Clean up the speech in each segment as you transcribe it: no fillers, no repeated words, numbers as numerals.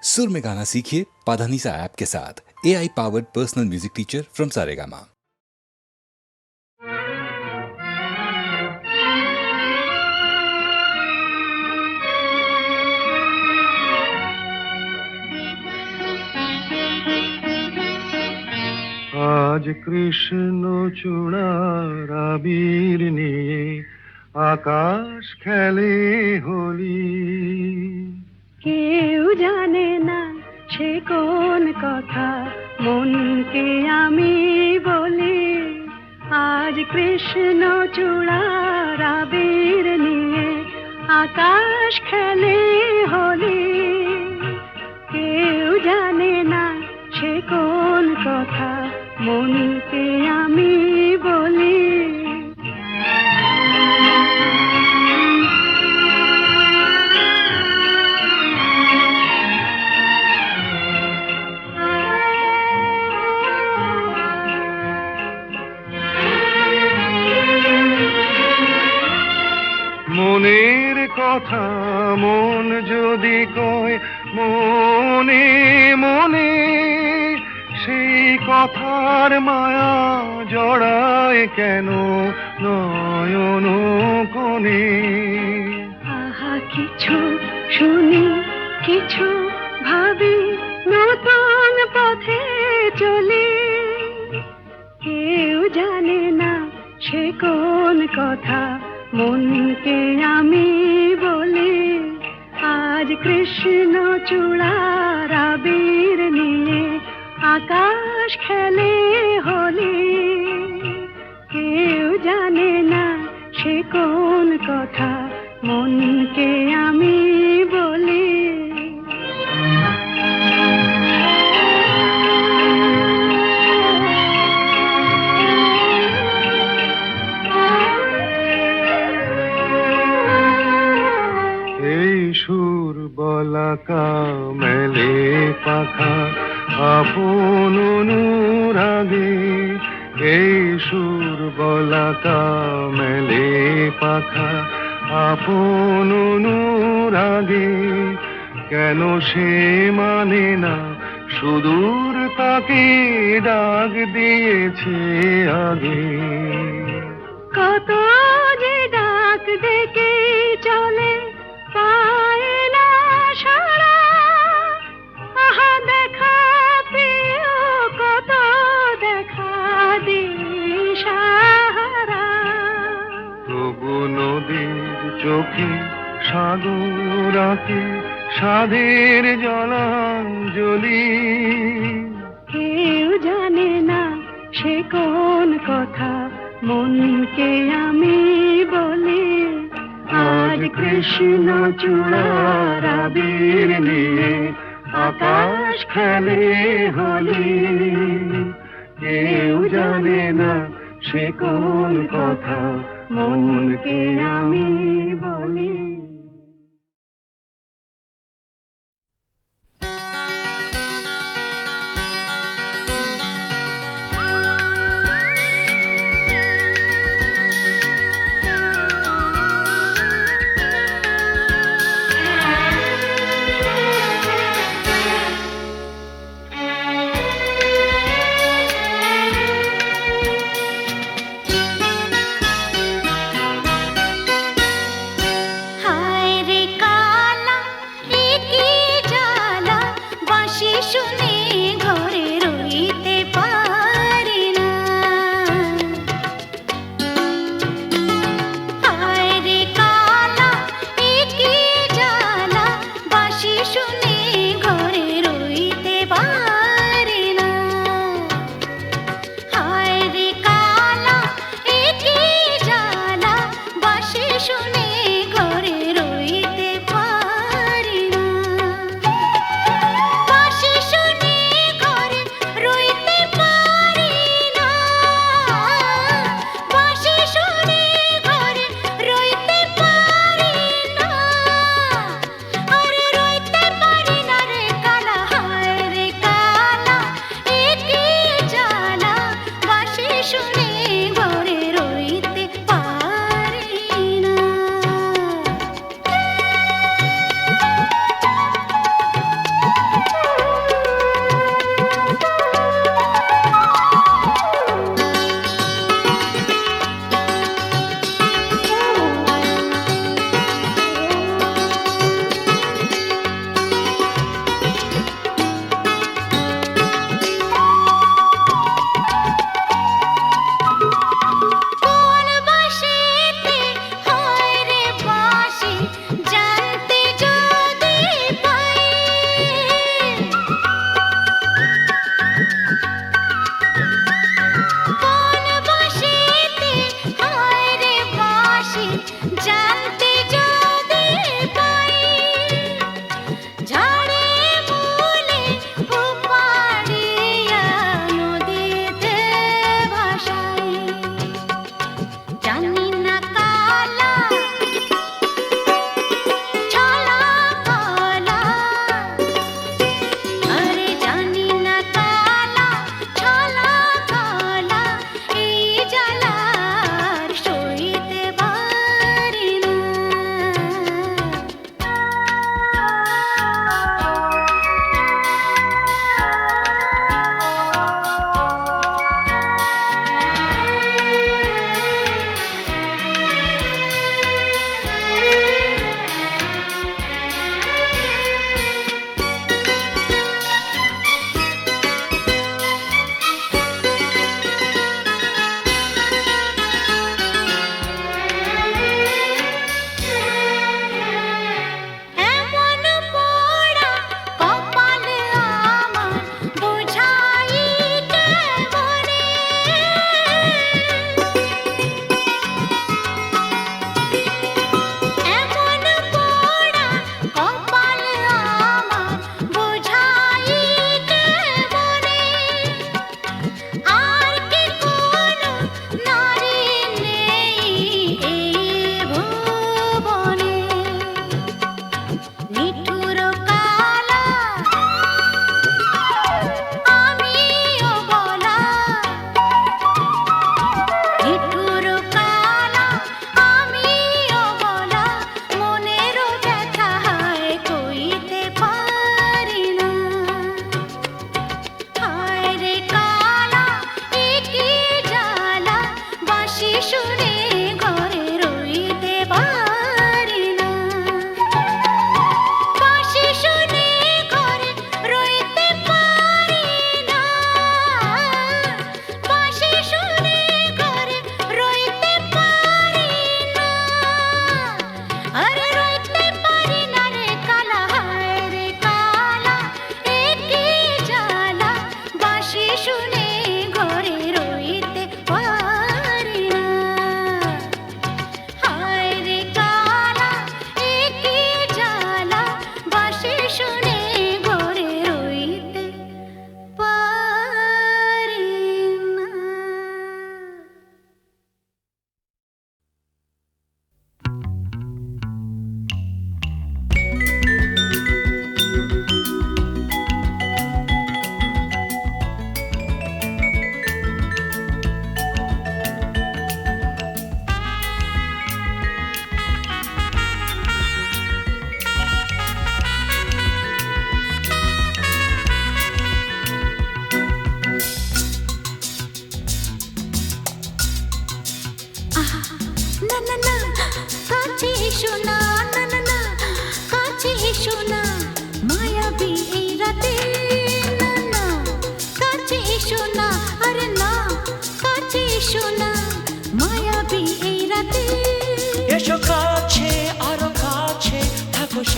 सुर में गाना सीखिए पाधानीसा ऐप के साथ। AI powered personal music teacher from Saregama. আজ কৃষ্ণ চূড়ার আবির নিয়ে আকাশ খেলে হোলি। কেউ জানে না সে কোন কথা মনকে আমি বলি। আজ কৃষ্ণ চূড়ার আবির নিয়ে আকাশ খেলে হোলি। কেউ জানে না সে কোন কথা মনকে আমি বলি। মনের কথা মন যদি কয় মনে মনে, সেই কথার মায়া জড়ায় কেন নয়ন কোণে। আহা কিছু শুনি কিছু ভাবি নতুন পথে চলি। কেউ জানে না সে কোন কথা মনকে আমি বলি। আজ কৃষ্ণ চূড়ার আবির নিয়ে আকাশ খেলে হোলি। কেউ জানে না সে কোন কথা মনকে আমি বলি। এই সুর বলাকা মেলে পাখা আপন অনুরাগে। এই সুর বলাকা মেলে পাখা আপন অনুরাগে। কেন সে মানে না সুদূর তাকে ডাক দিয়েছে আগে। কত যে ডাক ডেকে চলে পায় না সারা। আহা দেখা প্রিয় কত দেখা দিশাহারা। তবু নদীর চোখে সাগর আঁকে সাধের জলাঞ্জলি। কেউ জানে না সে কোন কথা মনকে আমি বলি। আজ কৃষ্ণ চূড়ার আবির নিয়ে আকাশ খেলে হোলি। কেউ জানে না সে কোন কথা মনকে আমি বলি। রইতে পারি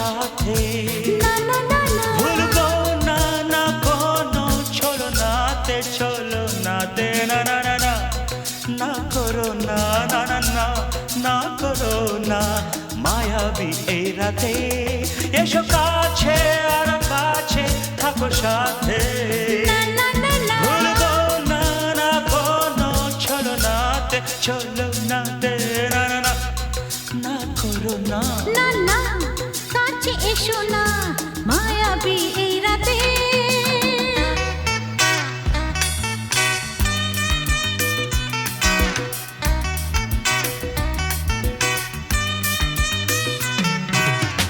সাথে না না না না ভুলবো না না কোনো ছলো নাতে চলো নাতে না না না না না করো না না না না না করো না মায়াবী এই রাতে এসো কাছে আর কাছে থাকো সাথে না না না না ভুলবো না না কোনো ছলো নাতে চলো নাতে না না না না করো না না না কাছে এসো না মায়াবী এই রাতে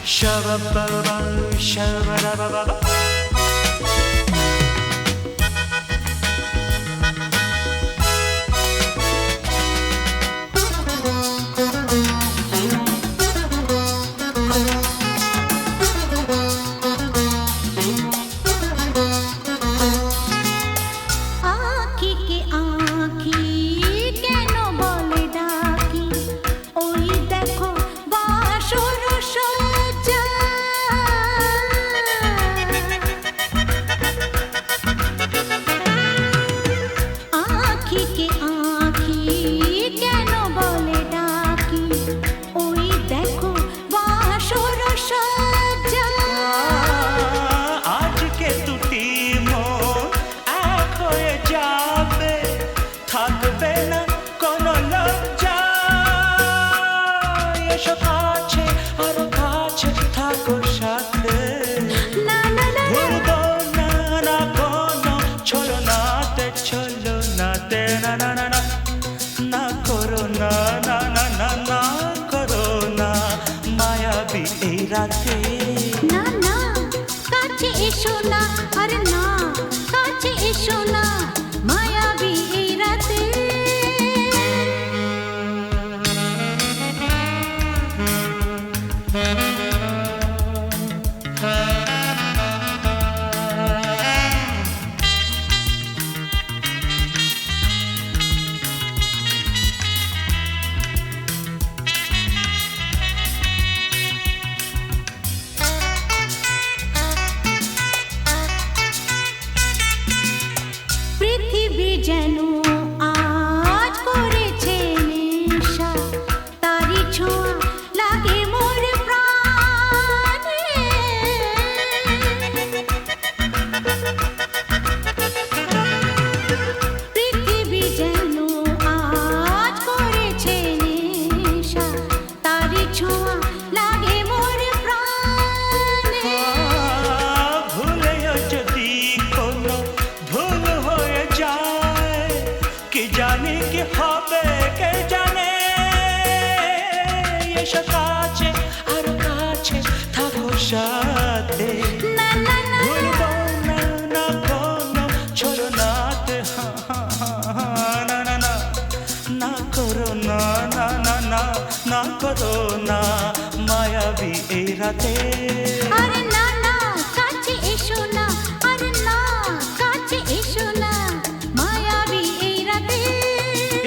Shabba-ba-ba, shabba-da-ba-ba-ba. আঁখিকে আঁখি কেন বলে ডাকি ওই দেখো বাসর সজ্জা আঁখিকে আঁখি কেন বলে ডাকি ওই দেখো বাসর সজ্জা আজকে দুটি মন এক হয়ে যাবে থাকবে না কোনো লজ্জা এসো কাছে আরো কাছে থাকো সাথে না না না ভুলবো না না কোনো চলো নাতে চলো নাতে না না না না না করো না না না না না করো না মায়াবী এই রাতে না না কাছে এসো না আরে না কাছে এসো না মায়াবী এই রাতে পৃথিবী যেন আজ করেছে নেশা তারি ছোঁয়া লাগে মোর প্রাণে পৃথিবী যেন আজ করেছে নেশা তারি ছোঁয়া লাগে মোর প্রাণে ভুলেও যদি কোনো ভুল হয়ে যায় কি জানি কি হবে কে জানে এসো কাছে আর কাছে থাকো সাথে না না না ভুলবো না না কোনো চলো নাতে না না না না করো না না না না না করো না মায়াবী এই রাতে আরে না না কাছে এসো না আরে না কাছে এসো না মায়াবী এই রাতে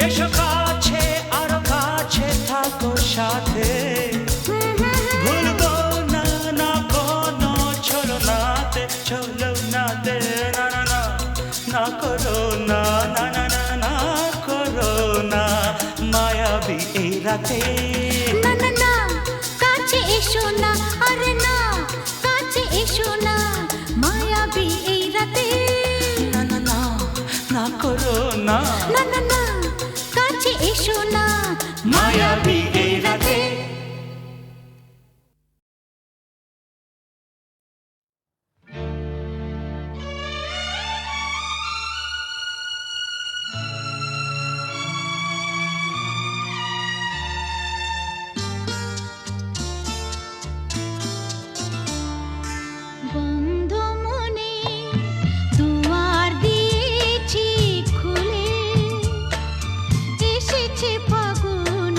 এসো কাছে আরো কাছে থাকো সাথে ভুলবো না না কোনো চলো নাতে চলো নাতে না না না না করো না না না না না করো না মায়াবী এই রাতে না না না কাছে এসো না আরে না কাছে এসো না মায়াবী এই রাতে না না না না করো না না না না কাছে এসো না মায়াবী এই রাতে বন্ধ মনে দুয়ার দিয়েছি খুলে এসেছে ফাগুন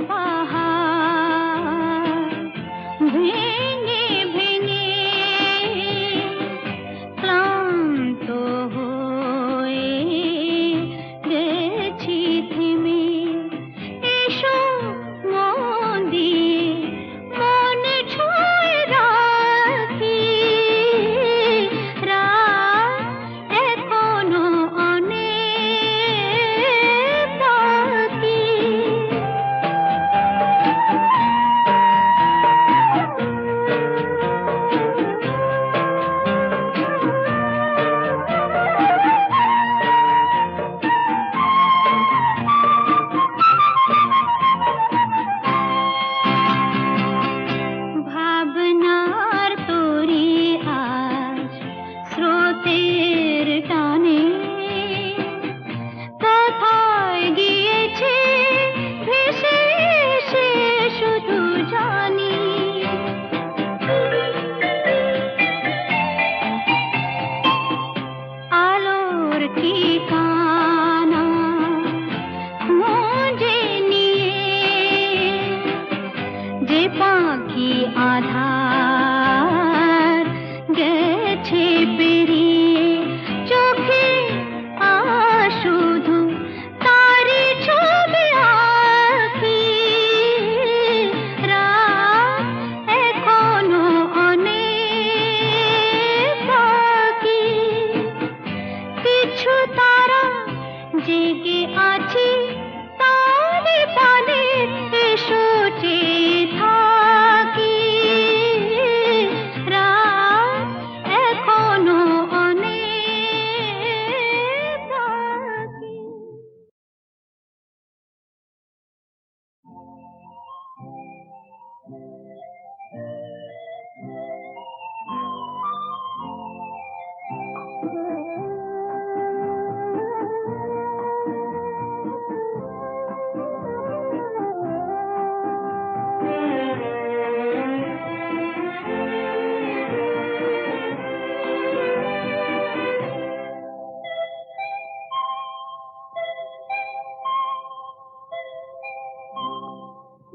পাহাড় ভেঙে ভেঙে ক্লান্ত হয়ে গেছি থেমে। এসো মন দিয়ে মন ছুঁয়ে রাখি, রাত এখনো অনেক বাকি। ভাবনার তরি আজ স্রোতের টানে কোথায় গিয়েছে ভেসে এসে শুধু জানি। আলোর ঠিকানা খুঁজে নিয়ে যে পাখি আধার গেছে পেরিয়ে, চোখে শুধু তারি ছবি আঁকি। রাত এখনো অনেক বাকি। কিছু তারা জেগে আছি তারে পানে, এসো চেয়ে থাকি। রাত এখনো অনেক বাকি।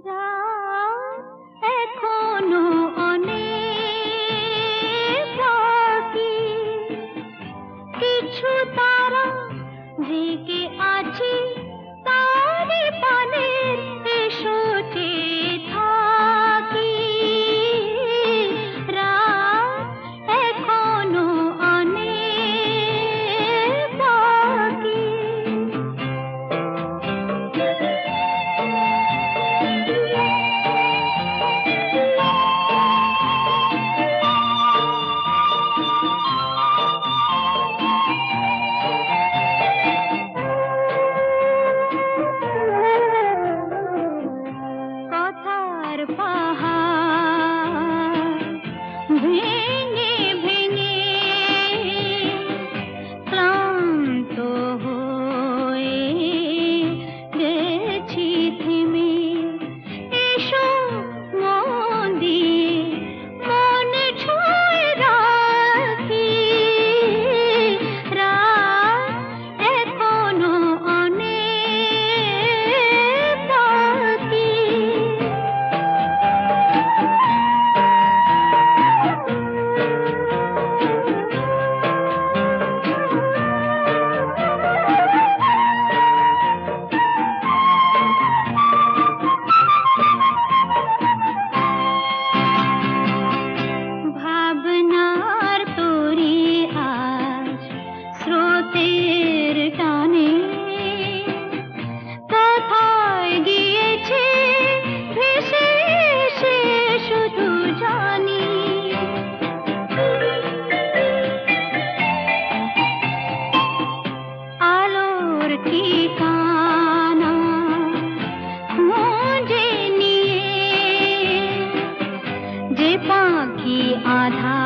রাত এখনো অনেক বাকি। কিছু তারা জেগে আছি তারে পানে, এসো চেয়ে থাকি। রাত এখনো অনেক বাকি। কথার পাহাড় ভেঙে ভেঙে ক্লান্ত হয়ে গেছি থেমে। এসো মন দিয়ে মন ছুঁয়ে রাখি, রাত এখনো অনেক বাকি। ভাবনার তরি আজ স্রোতের টানে কোথায় গিয়েছে ভেসে এসে শুধু জানি। আলোর ঠিকানা খুঁজে নিয়ে যে পাখি আধার